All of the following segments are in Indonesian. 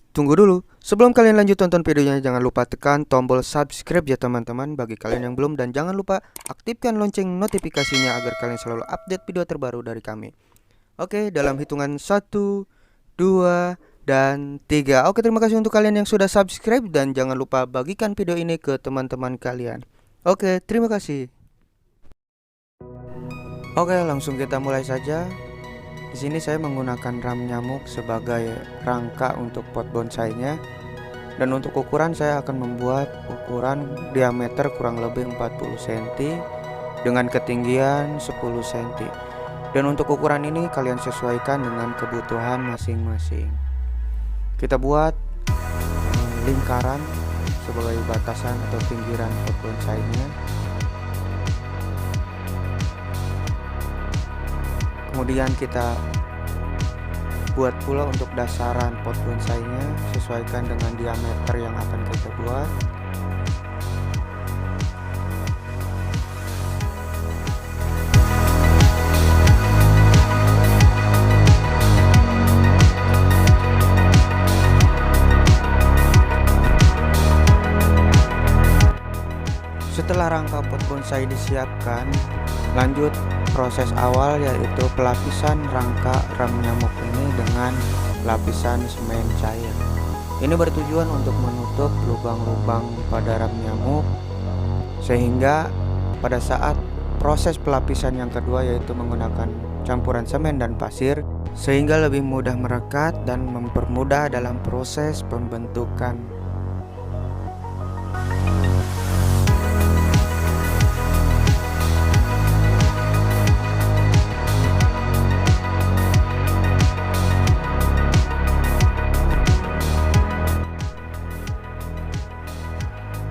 Tunggu dulu. Sebelum kalian lanjut tonton videonya, jangan lupa tekan tombol subscribe ya teman-teman bagi kalian yang belum, dan jangan lupa aktifkan lonceng notifikasinya agar kalian selalu update video terbaru dari kami. Oke, dalam hitungan 1, 2, dan 3. Oke, terima kasih untuk kalian yang sudah subscribe, dan jangan lupa bagikan video ini ke teman-teman kalian. Oke, terima kasih. Oke, langsung kita mulai saja. Di sini saya menggunakan ram nyamuk sebagai rangka untuk pot bonsainya. Dan untuk ukuran saya akan membuat ukuran diameter kurang lebih 40 cm dengan ketinggian 10 cm. Dan untuk ukuran ini kalian sesuaikan dengan kebutuhan masing-masing. Kita buat lingkaran sebagai batasan atau pinggiran pot bonsainya. Kemudian kita buat pula untuk dasaran pot bonsainya, sesuaikan dengan diameter yang akan kita buat. Setelah rangka pot bonsai disiapkan, lanjut proses awal yaitu pelapisan rangka ram nyamuk ini dengan lapisan semen cair. Ini bertujuan untuk menutup lubang-lubang pada ram nyamuk sehingga pada saat proses pelapisan yang kedua yaitu menggunakan campuran semen dan pasir sehingga lebih mudah merekat dan mempermudah dalam proses pembentukan.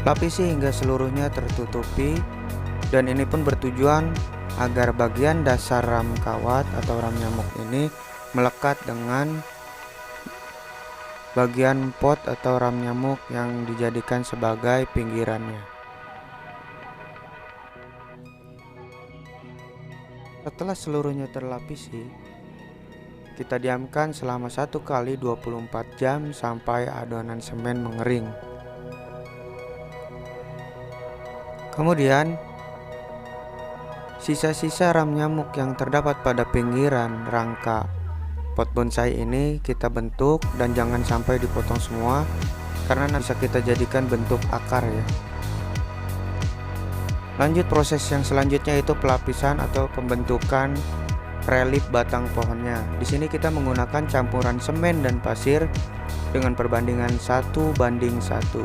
Lapisi hingga seluruhnya tertutupi, dan ini pun bertujuan agar bagian dasar ram kawat atau ram nyamuk ini melekat dengan bagian pot atau ram nyamuk yang dijadikan sebagai pinggirannya. Setelah seluruhnya terlapisi, kita diamkan selama 1 kali 24 jam sampai adonan semen mengering. Kemudian sisa-sisa ram nyamuk yang terdapat pada pinggiran rangka pot bonsai ini kita bentuk, dan jangan sampai dipotong semua karena bisa kita jadikan bentuk akar ya. Lanjut proses yang selanjutnya itu pelapisan atau pembentukan relief batang pohonnya. Di sini kita menggunakan campuran semen dan pasir dengan perbandingan 1:1.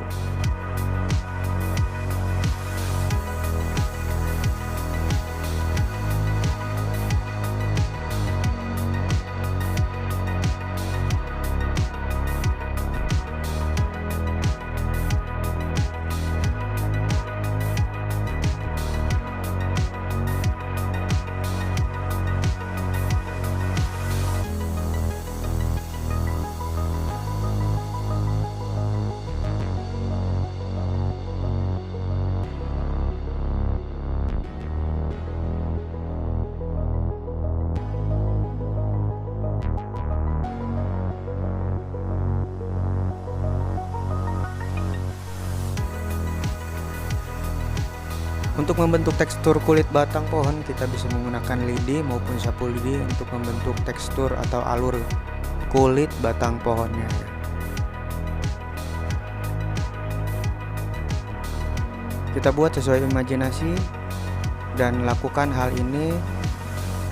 Untuk membentuk tekstur kulit batang pohon, kita bisa menggunakan lidi maupun sapu lidi untuk membentuk tekstur atau alur kulit batang pohonnya. Kita buat sesuai imajinasi dan lakukan hal ini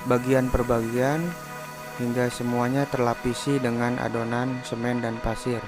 bagian per bagian hingga semuanya terlapisi dengan adonan semen dan pasir.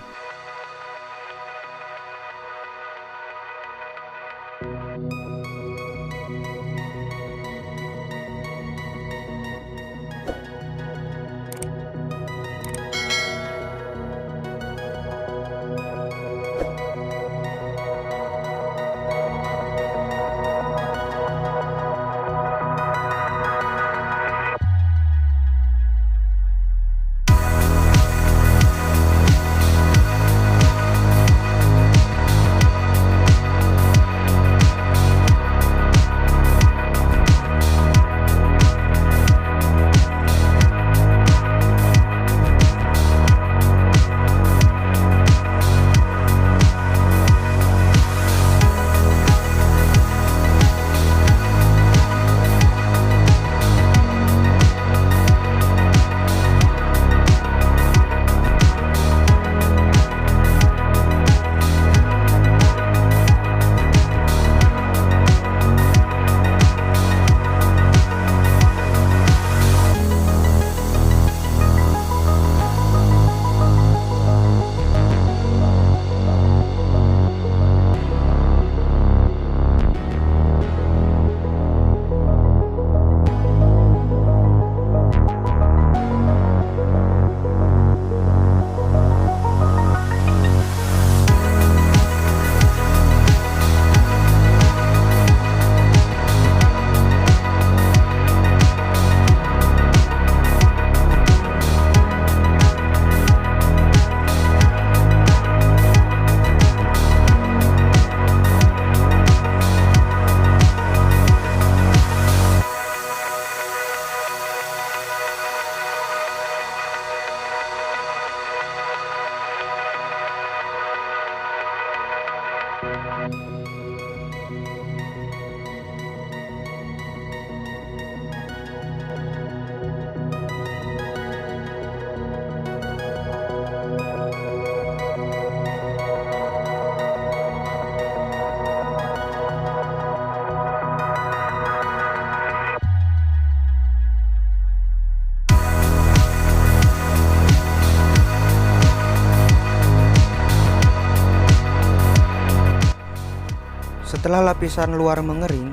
Setelah lapisan luar mengering,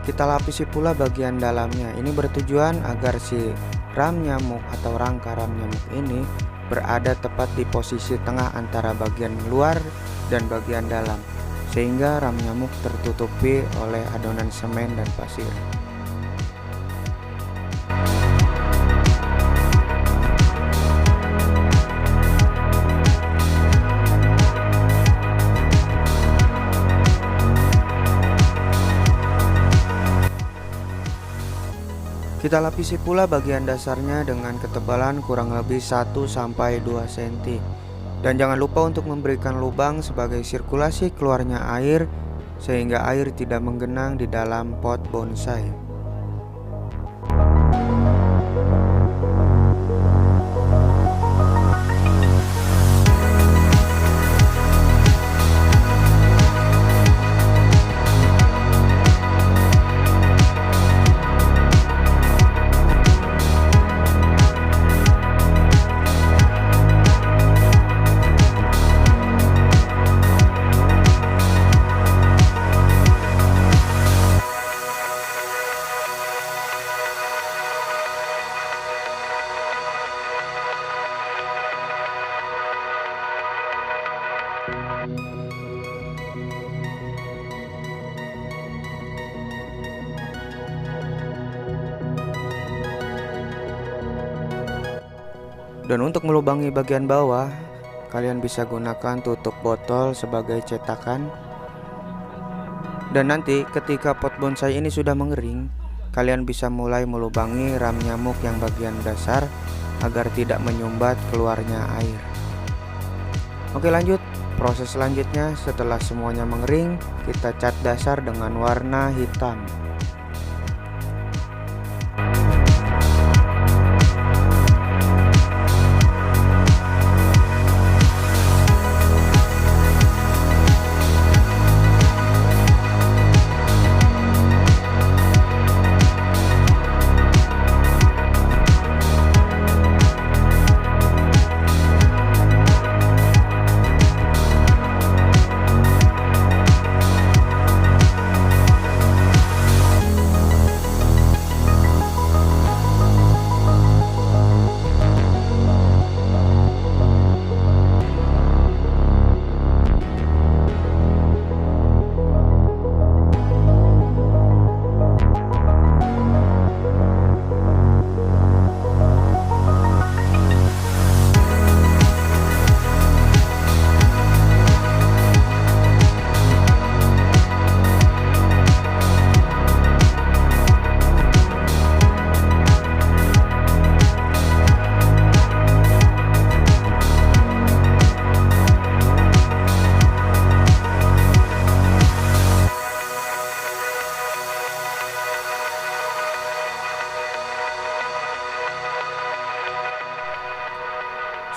kita lapisi pula bagian dalamnya. Ini bertujuan agar si ram nyamuk atau rangka ram nyamuk ini berada tepat di posisi tengah antara bagian luar dan bagian dalam, sehingga ram nyamuk tertutupi oleh adonan semen dan pasir. Kita lapisi pula bagian dasarnya dengan ketebalan kurang lebih 1-2 cm. Dan jangan lupa untuk memberikan lubang sebagai sirkulasi keluarnya air sehingga air tidak menggenang di dalam pot bonsai. Dan untuk melubangi bagian bawah, kalian bisa gunakan tutup botol sebagai cetakan. Dan nanti ketika pot bonsai ini sudah mengering, kalian bisa mulai melubangi ram nyamuk yang bagian dasar agar tidak menyumbat keluarnya air. Oke, lanjut. Proses selanjutnya setelah semuanya mengering, kita cat dasar dengan warna hitam.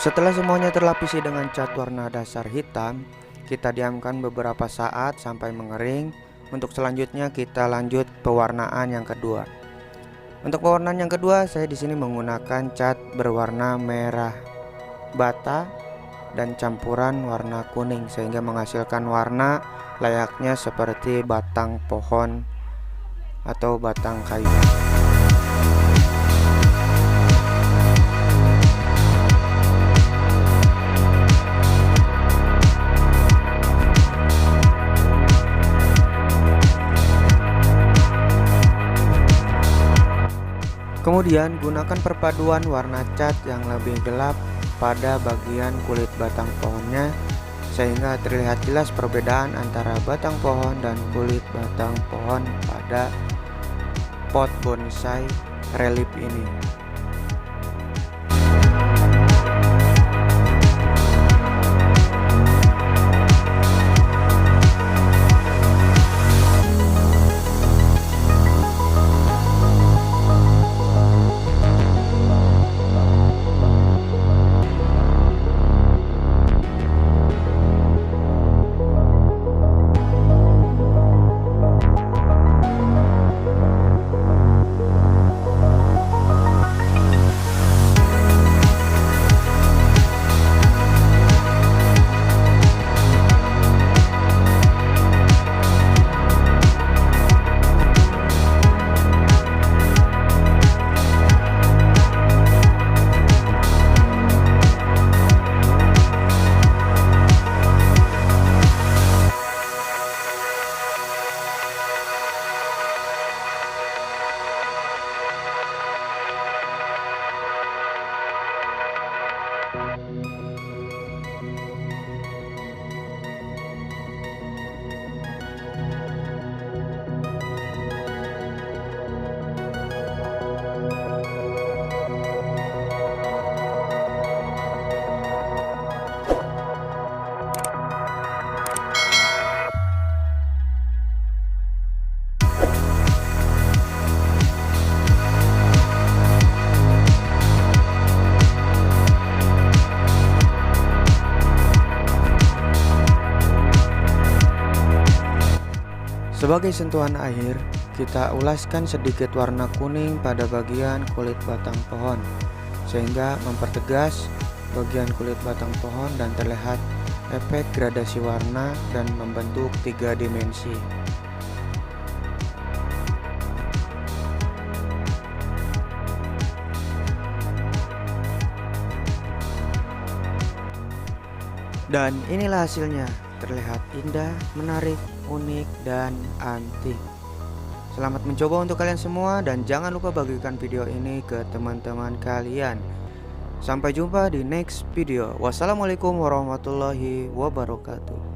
Setelah semuanya terlapisi dengan cat warna dasar hitam, kita diamkan beberapa saat sampai mengering. Untuk selanjutnya kita lanjut pewarnaan yang kedua. Untuk pewarnaan yang kedua, saya di sini menggunakan cat berwarna merah bata dan campuran warna kuning sehingga menghasilkan warna layaknya seperti batang pohon atau batang kayu. Kemudian gunakan perpaduan warna cat yang lebih gelap pada bagian kulit batang pohonnya sehingga terlihat jelas perbedaan antara batang pohon dan kulit batang pohon pada pot bonsai relief ini. Sebagai sentuhan akhir, kita ulaskan sedikit warna kuning pada bagian kulit batang pohon, sehingga mempertegas bagian kulit batang pohon dan terlihat efek gradasi warna dan membentuk 3 dimensi. Dan inilah hasilnya, terlihat indah, menarik, unik, dan antik. Selamat mencoba untuk kalian semua dan jangan lupa bagikan video ini ke teman-teman kalian. Sampai jumpa di next video. Wassalamualaikum warahmatullahi wabarakatuh.